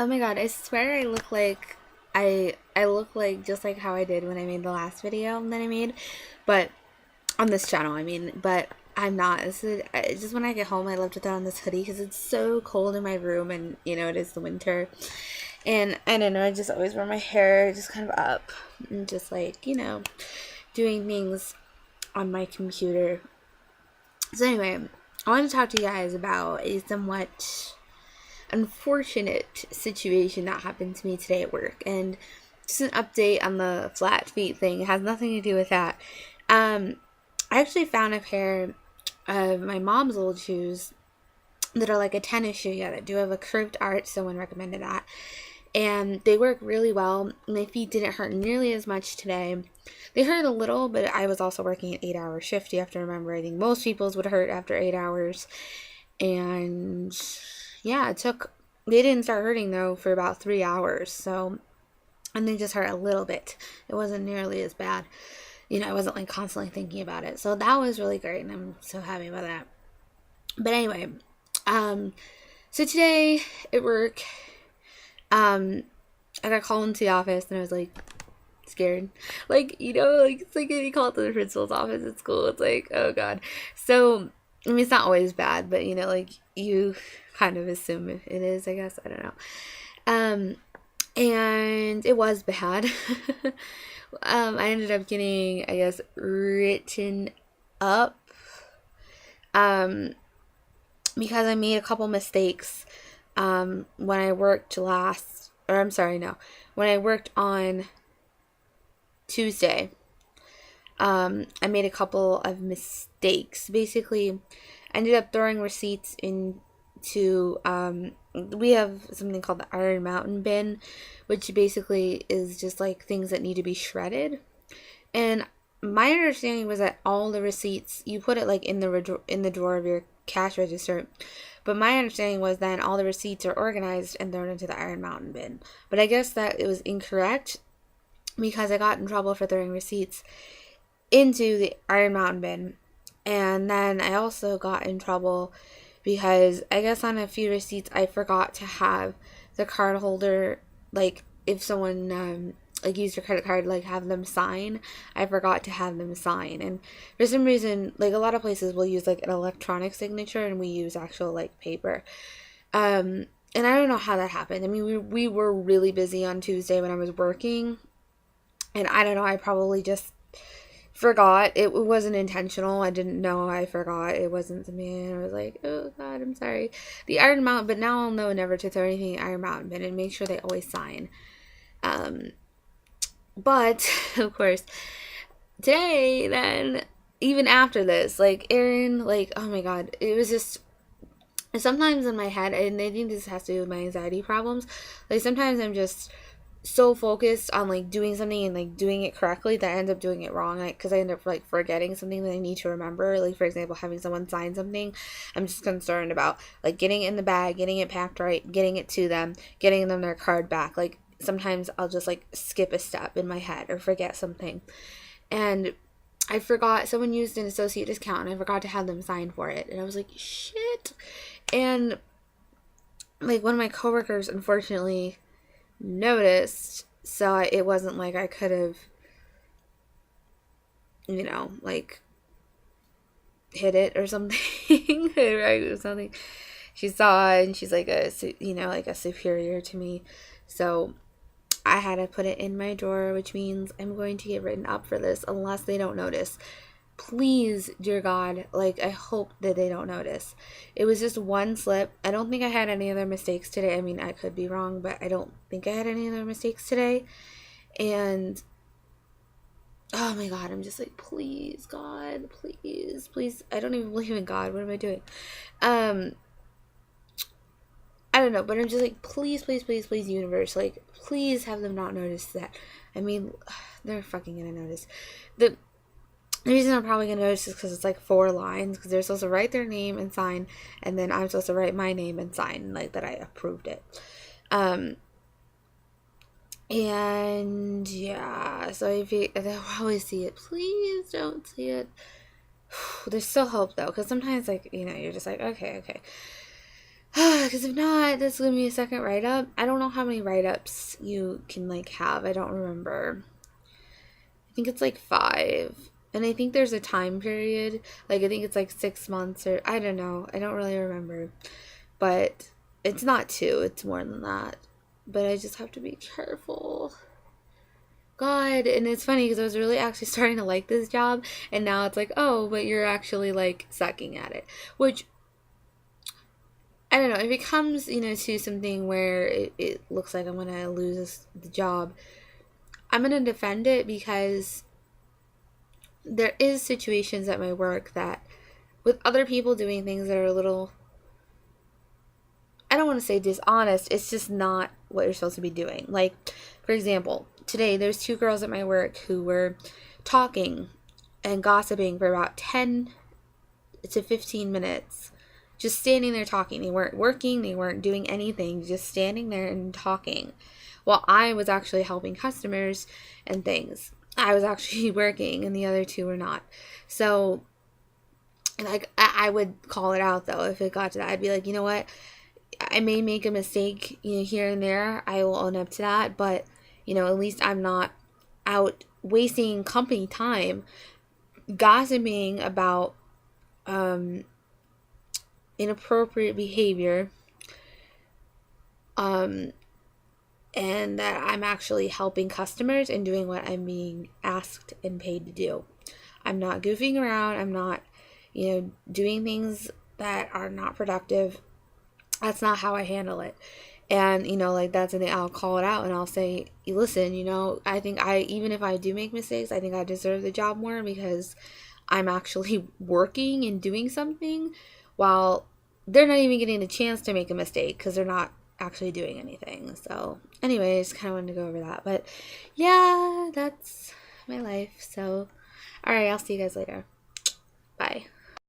Oh my god, I swear I look like just like how I did when I made the last video that I made, but on this channel, I mean, but I'm not. It's just when I get home, I love to throw on this hoodie because it's so cold in my room, and it is the winter, and I don't know. I just always wear my hair just kind of up and just like doing things on my computer. So anyway, I want to talk to you guys about a somewhat unfortunate situation that happened to me today at work, and just an update on the flat feet thing. It has nothing to do with that. I actually found a pair of my mom's old shoes that are like a tennis shoe, yeah, that do have a curved arch. Someone recommended that, and they work really well. My feet didn't hurt nearly as much today. They hurt a little, but I was also working an 8-hour shift. You have to remember, I think most people's would hurt after 8 hours. And yeah, they didn't start hurting though for about 3 hours. So, and they just hurt a little bit. It wasn't nearly as bad. I wasn't like constantly thinking about it. So that was really great. And I'm so happy about that. But anyway, so today at work, I got called into the office and I was like scared. Like, it's like getting called to the principal's office at school. It's like, oh God. So, I mean, it's not always bad, but like you kind of assume it is, I guess. I don't know. And it was bad. I ended up getting, I guess, written up, because I made a couple mistakes, when I worked when I worked on Tuesday. I made a couple of mistakes. Basically, I ended up throwing receipts into, we have something called the Iron Mountain bin, which basically is just like things that need to be shredded. And my understanding was that all the receipts, you put it like in the drawer of your cash register. But my understanding was then all the receipts are organized and thrown into the Iron Mountain bin. But I guess that it was incorrect, because I got in trouble for throwing receipts into the Iron Mountain bin. And then I also got in trouble because I guess on a few receipts I forgot to have the card holder, like if someone like used your credit card, like have them sign. I forgot to have them sign, and for some reason, like a lot of places will use like an electronic signature, and we use actual like paper. And I don't know how that happened. I mean, we were really busy on Tuesday when I was working, and I don't know. I probably just forgot. It wasn't intentional. I didn't know I forgot. It wasn't something. I was like, oh God, I'm sorry. The Iron Mountain, but now I'll know never to throw anything in Iron Mountain bin and make sure they always sign. But of course, today, then, even after this, like Aaron, like, oh my God, it was just sometimes in my head, and I think this has to do with my anxiety problems. Like sometimes I'm just so focused on like doing something and like doing it correctly that I end up doing it wrong, because I end up like forgetting something that I need to remember. Like for example, having someone sign something, I'm just concerned about like getting it in the bag, getting it packed right, getting it to them, getting them their card back. Like sometimes I'll just like skip a step in my head or forget something, and I forgot someone used an associate discount and I forgot to have them sign for it, and I was like, shit. And like one of my coworkers unfortunately noticed, so it wasn't like I could have like hit it or something. Right, or something. She saw it and she's like like a superior to me, so I had to put it in my drawer, which means I'm going to get written up for this unless they don't notice. Please, dear God, like I hope that they don't notice. It was just one slip. I don't think I had any other mistakes today. I mean, I could be wrong, but I don't think I had any other mistakes today. And oh my God, I'm just like, please, God, please, please. I don't even believe in God. What am I doing? I don't know, but I'm just like, please, please, please, please, universe, like, please have them not notice that. I mean, they're fucking gonna notice. The reason I'm probably gonna notice is because it's like 4 lines, because they're supposed to write their name and sign, and then I'm supposed to write my name and sign, like that I approved it. And yeah, so if they'll probably see it, please don't see it. There's still hope though, because sometimes like you're just like, okay. Because if not, this is going to be a second write-up. I don't know how many write-ups you can, like, have. I don't remember. I think it's, like, 5. And I think there's a time period. Like, I think it's, like, 6 months or... I don't know. I don't really remember. But it's not 2. It's more than that. But I just have to be careful. God, and it's funny because I was really actually starting to like this job, and now it's like, oh, but you're actually, like, sucking at it. Which... I don't know, it becomes, to something where it looks like I'm going to lose the job. I'm going to defend it because there is situations at my work that with other people doing things that are a little, I don't want to say dishonest, it's just not what you're supposed to be doing. Like, for example, today there's 2 girls at my work who were talking and gossiping for about 10 to 15 minutes. Just standing there talking. They weren't working. They weren't doing anything. Just standing there and talking. While I was actually helping customers and things. I was actually working and the other 2 were not. So, like, I would call it out, though, if it got to that. I'd be like, you know what? I may make a mistake, here and there. I will own up to that. But, at least I'm not out wasting company time gossiping about, inappropriate behavior, and that I'm actually helping customers and doing what I'm being asked and paid to do. I'm not goofing around. I'm not, doing things that are not productive. That's not how I handle it. And, like, that's something I'll call it out and I'll say, listen, I think even if I do make mistakes, I think I deserve the job more because I'm actually working and doing something while they're not even getting the chance to make a mistake because they're not actually doing anything. So anyways, kind of wanted to go over that. But yeah, that's my life. So, all right, I'll see you guys later. Bye.